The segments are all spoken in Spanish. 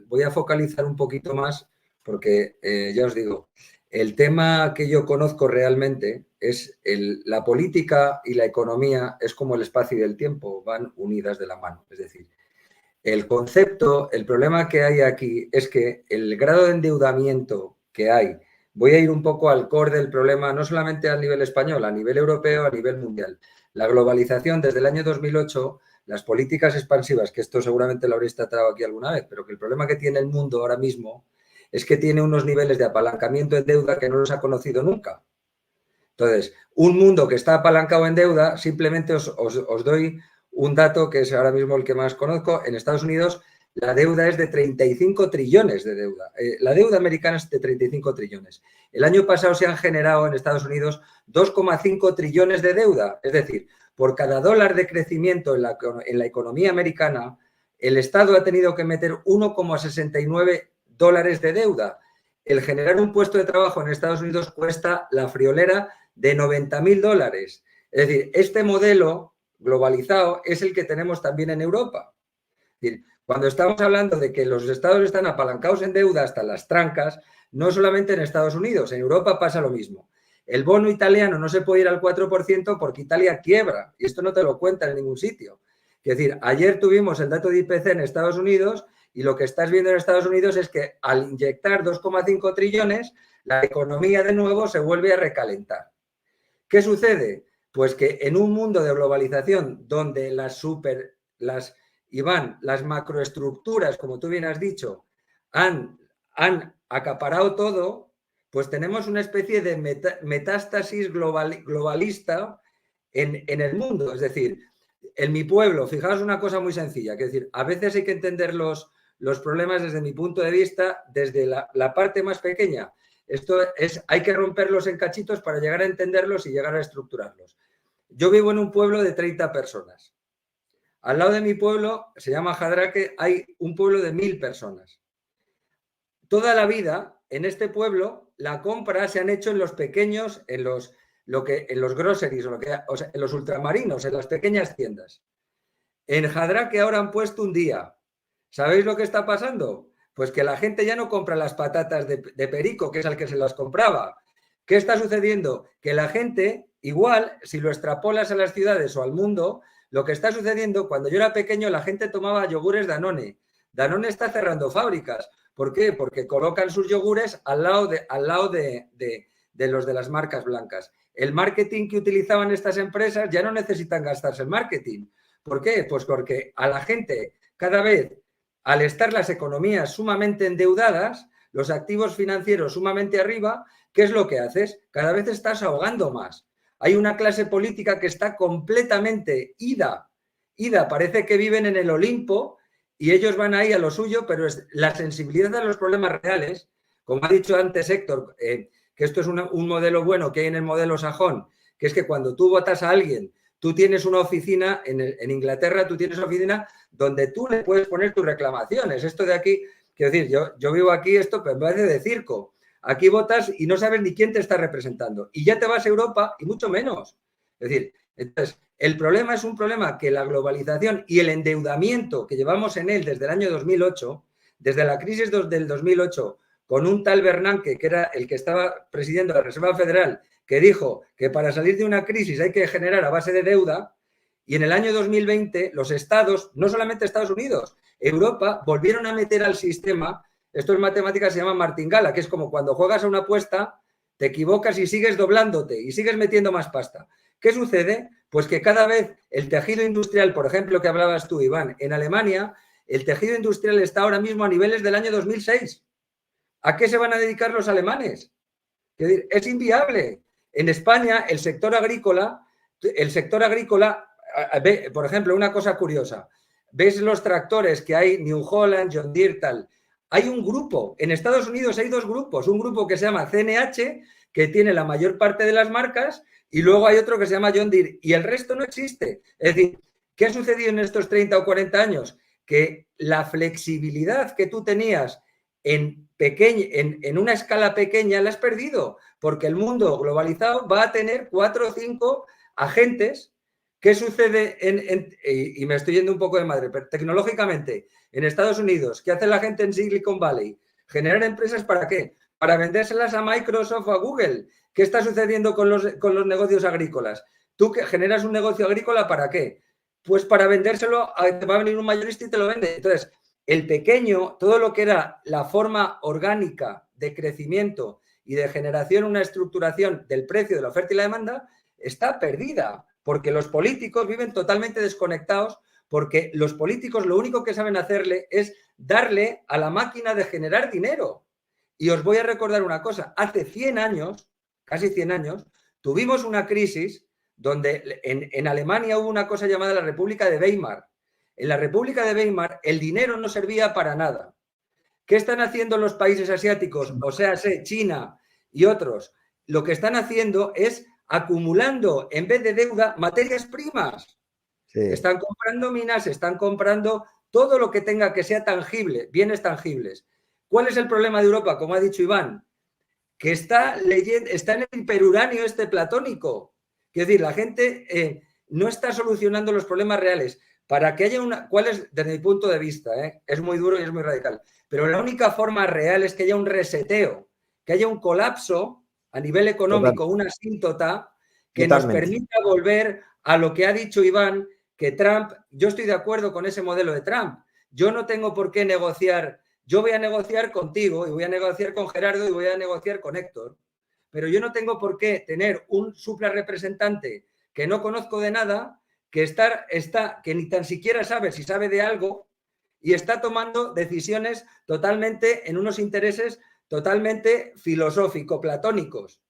Voy a focalizar un poquito más porque, ya os digo, el tema que yo conozco realmente es la política y la economía es como el espacio y el tiempo, van unidas de la mano. Es decir, el concepto, el problema que hay aquí es que el grado de endeudamiento que hay, voy a ir un poco al core del problema, no solamente a nivel español, a nivel europeo, a nivel mundial. La globalización desde el año 2008, las políticas expansivas, que esto seguramente lo habréis tratado aquí alguna vez, pero que el problema que tiene el mundo ahora mismo es que tiene unos niveles de apalancamiento en deuda que no los ha conocido nunca. Entonces, un mundo que está apalancado en deuda, simplemente os doy un dato que es ahora mismo el que más conozco. En Estados Unidos la deuda es de 35 trillones de deuda. La deuda americana es de 35 trillones. El año pasado se han generado en Estados Unidos 2,5 trillones de deuda. Es decir, por cada dólar de crecimiento en la economía americana, el Estado ha tenido que meter 1,69 dólares de deuda. El generar un puesto de trabajo en Estados Unidos cuesta la friolera de 90.000 dólares. Es decir, este modelo globalizado es el que tenemos también en Europa. Es decir, cuando estamos hablando de que los estados están apalancados en deuda hasta las trancas, no solamente en Estados Unidos, en Europa pasa lo mismo. El bono italiano no se puede ir al 4% porque Italia quiebra, y esto no te lo cuentan en ningún sitio. Es decir, ayer tuvimos el dato de IPC en Estados Unidos y lo que estás viendo en Estados Unidos es que al inyectar 2,5 trillones, la economía de nuevo se vuelve a recalentar. ¿Qué sucede? Pues que en un mundo de globalización donde las macroestructuras, como tú bien has dicho, han acaparado todo, pues tenemos una especie de metástasis globalista en el mundo. Es decir, en mi pueblo, fijaos una cosa muy sencilla, que es decir, a veces hay que entender los problemas desde mi punto de vista, desde la parte más pequeña. Hay que romperlos en cachitos para llegar a entenderlos y llegar a estructurarlos. Yo vivo en un pueblo de 30 personas. Al lado de mi pueblo, se llama Jadraque, hay un pueblo de 1.000 personas. Toda la vida, en este pueblo, la compra se han hecho en los pequeños, en los groceries, en los ultramarinos, en las pequeñas tiendas. En Jadraque ahora han puesto un día. ¿Sabéis lo que está pasando? Pues que la gente ya no compra las patatas de Perico, que es al que se las compraba. ¿Qué está sucediendo? Que la gente, igual, si lo extrapolas a las ciudades o al mundo, lo que está sucediendo, cuando yo era pequeño, la gente tomaba yogures Danone. Danone está cerrando fábricas. ¿Por qué? Porque colocan sus yogures al lado de los de las marcas blancas. El marketing que utilizaban estas empresas ya no necesitan gastarse el marketing. ¿Por qué? Pues porque a la gente cada vez, al estar las economías sumamente endeudadas, los activos financieros sumamente arriba, ¿qué es lo que haces? Cada vez estás ahogando más. Hay una clase política que está completamente ida, parece que viven en el Olimpo y ellos van ahí a lo suyo, pero la sensibilidad a los problemas reales, como ha dicho antes Héctor, que esto es un modelo bueno que hay en el modelo sajón, que es que cuando tú votas a alguien, tú tienes una oficina, en Inglaterra tú tienes una oficina donde tú le puedes poner tus reclamaciones. Esto de aquí, quiero decir, yo vivo aquí, esto me parece de circo. Aquí votas y no sabes ni quién te está representando. Y ya te vas a Europa y mucho menos. Es decir, entonces, el problema es un problema que la globalización y el endeudamiento que llevamos en él desde el año 2008, desde la crisis del 2008, con un tal Bernanke, que era el que estaba presidiendo la Reserva Federal, que dijo que para salir de una crisis hay que generar a base de deuda, y en el año 2020 los estados, no solamente Estados Unidos, Europa, volvieron a meter al sistema, esto en matemáticas se llama martingala, que es como cuando juegas a una apuesta, te equivocas y sigues doblándote y sigues metiendo más pasta. ¿Qué sucede? Pues que cada vez el tejido industrial, por ejemplo, que hablabas tú, Iván, en Alemania, el tejido industrial está ahora mismo a niveles del año 2006. ¿A qué se van a dedicar los alemanes? Es inviable. En España, el sector agrícola, por ejemplo, una cosa curiosa, ves los tractores que hay, New Holland, John Deere, tal. Hay un grupo, en Estados Unidos hay dos grupos, un grupo que se llama CNH, que tiene la mayor parte de las marcas, y luego hay otro que se llama John Deere, y el resto no existe. Es decir, ¿qué ha sucedido en estos 30 o 40 años? Que la flexibilidad que tú tenías en una escala pequeña la has perdido, porque el mundo globalizado va a tener 4 o 5 agentes ¿Qué sucede y me estoy yendo un poco de madre, pero tecnológicamente, en Estados Unidos, ¿qué hace la gente en Silicon Valley? ¿Generar empresas para qué? Para vendérselas a Microsoft o a Google. ¿Qué está sucediendo con los negocios agrícolas? ¿Tú que generas un negocio agrícola para qué? Pues para vendérselo, te va a venir un mayorista y te lo vende. Entonces, el pequeño, todo lo que era la forma orgánica de crecimiento y de generación, una estructuración del precio de la oferta y la demanda, está perdida, porque los políticos viven totalmente desconectados, porque los políticos lo único que saben hacerle es darle a la máquina de generar dinero. Y os voy a recordar una cosa, hace 100 años, casi 100 años, tuvimos una crisis donde en Alemania hubo una cosa llamada la República de Weimar. En la República de Weimar el dinero no servía para nada. ¿Qué están haciendo los países asiáticos, o sea, China y otros? Lo que están haciendo es acumulando, en vez de deuda, materias primas. Sí. Están comprando minas, están comprando todo lo que tenga que sea tangible, bienes tangibles. ¿Cuál es el problema de Europa? Como ha dicho Iván, que está en el hiperuranio platónico. Es decir, la gente no está solucionando los problemas reales. Para que haya ¿cuál es, desde mi punto de vista? Es muy duro y es muy radical. Pero la única forma real es que haya un reseteo, que haya un colapso a nivel económico, una asíntota que nos permita volver a lo que ha dicho Iván, que Trump, yo estoy de acuerdo con ese modelo de Trump. Yo no tengo por qué negociar. Yo voy a negociar contigo y voy a negociar con Gerardo y voy a negociar con Héctor. Pero yo no tengo por qué tener un suprarrepresentante que no conozco de nada, que ni tan siquiera sabe si sabe de algo y está tomando decisiones totalmente en unos intereses totalmente filosófico-platónicos.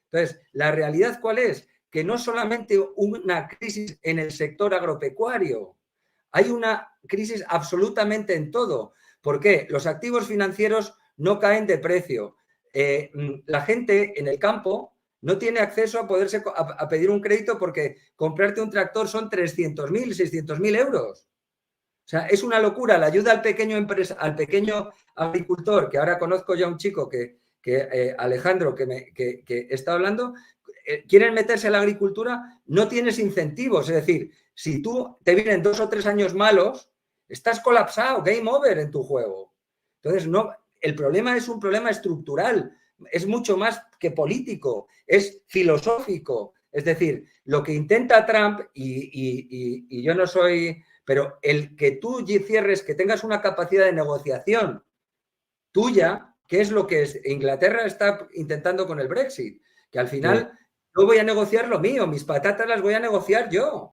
Entonces, ¿la realidad cuál es? Que no solamente una crisis en el sector agropecuario, hay una crisis absolutamente en todo. ¿Por qué? Los activos financieros no caen de precio. La gente en el campo no tiene acceso a pedir un crédito porque comprarte un tractor son 300.000, 600.000 euros. O sea, es una locura. La ayuda al pequeño agricultor, que ahora conozco ya un chico Alejandro, que está hablando, quieren meterse a la agricultura, no tienes incentivos. Es decir, si tú te vienen 2 o 3 años malos, estás colapsado, game over en tu juego. Entonces, no, el problema es un problema estructural, es mucho más que político, es filosófico. Es decir, lo que intenta Trump, y yo no soy, pero el que tú cierres, que tengas una capacidad de negociación tuya, que es lo que Inglaterra está intentando con el Brexit, que al final yo voy a negociar lo mío, mis patatas las voy a negociar yo.